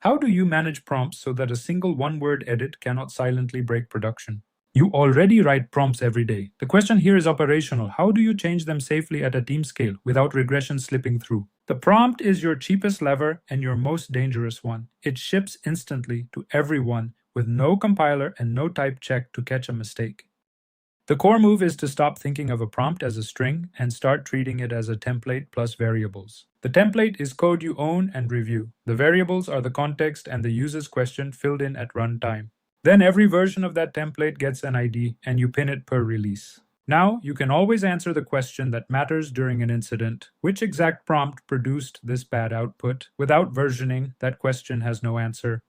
How do you manage prompts so that a single one-word edit cannot silently break production? You already write prompts every day. The question here is operational. How do you change them safely at a team scale without regression slipping through? The prompt is your cheapest lever and your most dangerous one. It ships instantly to everyone with no compiler and no type check to catch a mistake. The core move is to stop thinking of a prompt as a string and start treating it as a template plus variables. The template is code you own and review. The variables are the context and the user's question filled in at runtime. Then every version of that template gets an ID and you pin it per release. Now, you can always answer the question that matters during an incident. Which exact prompt produced this bad output? Without versioning, that question has no answer.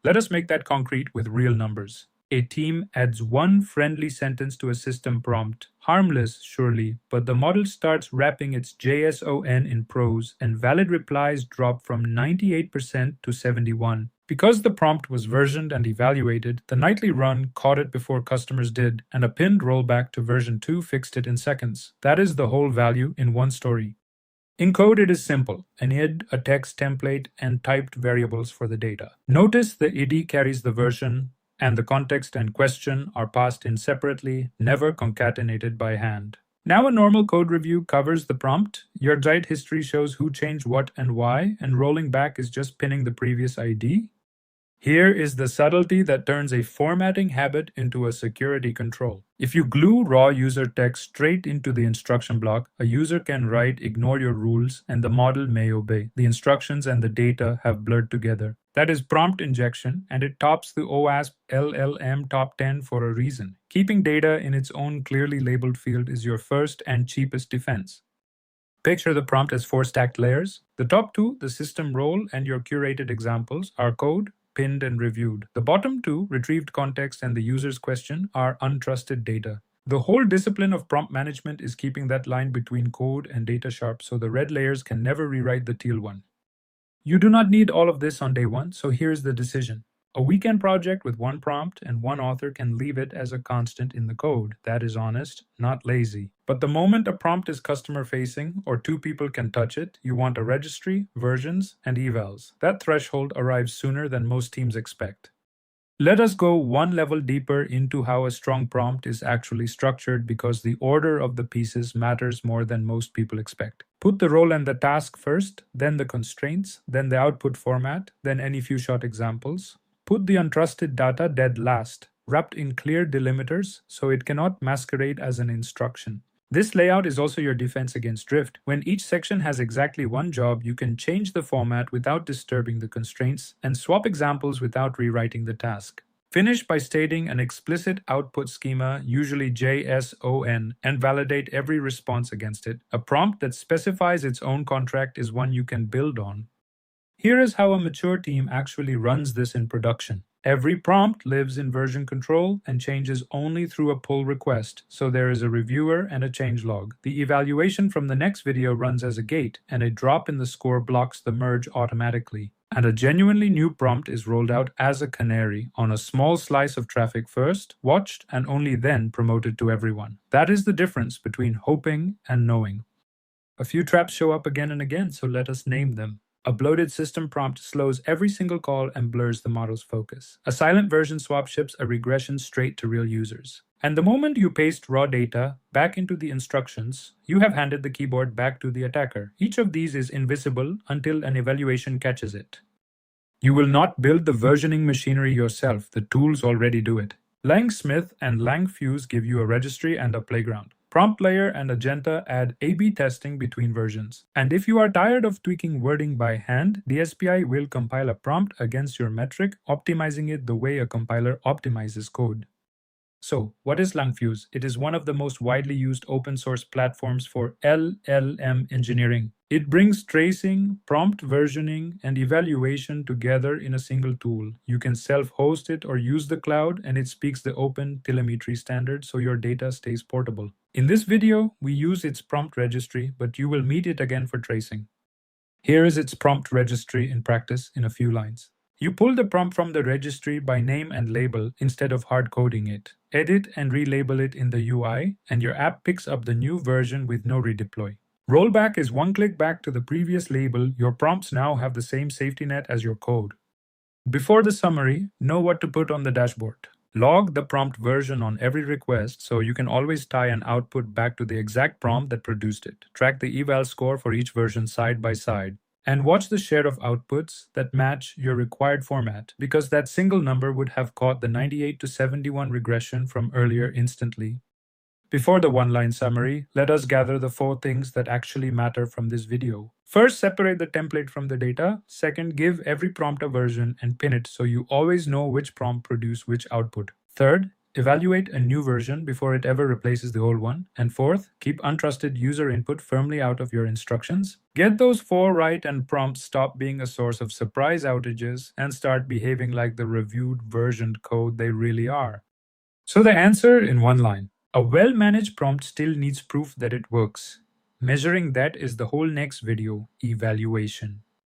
Let us make that concrete with real numbers. A team adds one friendly sentence to a system prompt. Harmless, surely, but the model starts wrapping its JSON in prose and valid replies drop from 98% to 71%. Because the prompt was versioned and evaluated, the nightly run caught it before customers did, and a pinned rollback to version 2 fixed it in seconds. That is the whole value in one story. In code, it is simple: an id, a text template, and typed variables for the data. Notice the id carries the version, and the context and question are passed in separately, never concatenated by hand. Now a normal code review covers the prompt, your write history shows who changed what and why, and rolling back is just pinning the previous ID. Here is the subtlety that turns a formatting habit into a security control. If you glue raw user text straight into the instruction block, a user can write "ignore your rules" and the model may obey. The instructions and the data have blurred together. That is prompt injection, and it tops the OWASP LLM top 10 for a reason. Keeping data in its own clearly labeled field is your first and cheapest defense. Picture the prompt as 4 stacked layers. The top 2, the system role and your curated examples, are code, pinned and reviewed. The bottom 2, retrieved context and the user's question, are untrusted data. The whole discipline of prompt management is keeping that line between code and data sharp so the red layers can never rewrite the teal one. You do not need all of this on day one, so here's the decision. A weekend project with one prompt and one author can leave it as a constant in the code. That is honest, not lazy. But the moment a prompt is customer-facing or 2 people can touch it, you want a registry, versions, and evals. That threshold arrives sooner than most teams expect. Let us go one level deeper into how a strong prompt is actually structured, because the order of the pieces matters more than most people expect. Put the role and the task first, then the constraints, then the output format, then any few short examples. Put the untrusted data dead last, wrapped in clear delimiters so it cannot masquerade as an instruction. This layout is also your defense against drift. When each section has exactly one job, you can change the format without disturbing the constraints and swap examples without rewriting the task. Finish by stating an explicit output schema, usually JSON, and validate every response against it. A prompt that specifies its own contract is one you can build on. Here is how a mature team actually runs this in production. Every prompt lives in version control and changes only through a pull request, so there is a reviewer and a changelog. The evaluation from the next video runs as a gate, and a drop in the score blocks the merge automatically. And a genuinely new prompt is rolled out as a canary on a small slice of traffic first, watched, and only then promoted to everyone. That is the difference between hoping and knowing. A few traps show up again and again, so let us name them. A bloated system prompt slows every single call and blurs the model's focus. A silent version swap ships a regression straight to real users. And the moment you paste raw data back into the instructions, you have handed the keyboard back to the attacker. Each of these is invisible until an evaluation catches it. You will not build the versioning machinery yourself. The tools already do it. LangSmith and Langfuse give you a registry and a playground. PromptLayer and Agenta add A/B testing between versions. And if you are tired of tweaking wording by hand, DSPy will compile a prompt against your metric, optimizing it the way a compiler optimizes code. So, what is Langfuse? It is one of the most widely used open source platforms for LLM engineering. It brings tracing, prompt versioning, and evaluation together in a single tool. You can self-host it or use the cloud, and it speaks the open telemetry standard so your data stays portable. In this video, we use its prompt registry, but you will meet it again for tracing. Here is its prompt registry in practice in a few lines. You pull the prompt from the registry by name and label instead of hard coding it. Edit and relabel it in the UI, and your app picks up the new version with no redeploy. Rollback is one click back to the previous label. Your prompts now have the same safety net as your code. Before the summary, know what to put on the dashboard. Log the prompt version on every request so you can always tie an output back to the exact prompt that produced it. Track the eval score for each version side by side. And watch the share of outputs that match your required format, because that single number would have caught the 98 to 71 regression from earlier instantly. Before the one-line summary, let us gather the 4 things that actually matter from this video. First, separate the template from the data. Second, give every prompt a version and pin it so you always know which prompt produced which output. Third, evaluate a new version before it ever replaces the old one. And fourth, keep untrusted user input firmly out of your instructions. Get those 4 right and prompts stop being a source of surprise outages and start behaving like the reviewed versioned code they really are. So the answer in one line. A well-managed prompt still needs proof that it works. Measuring that is the whole next video, evaluation.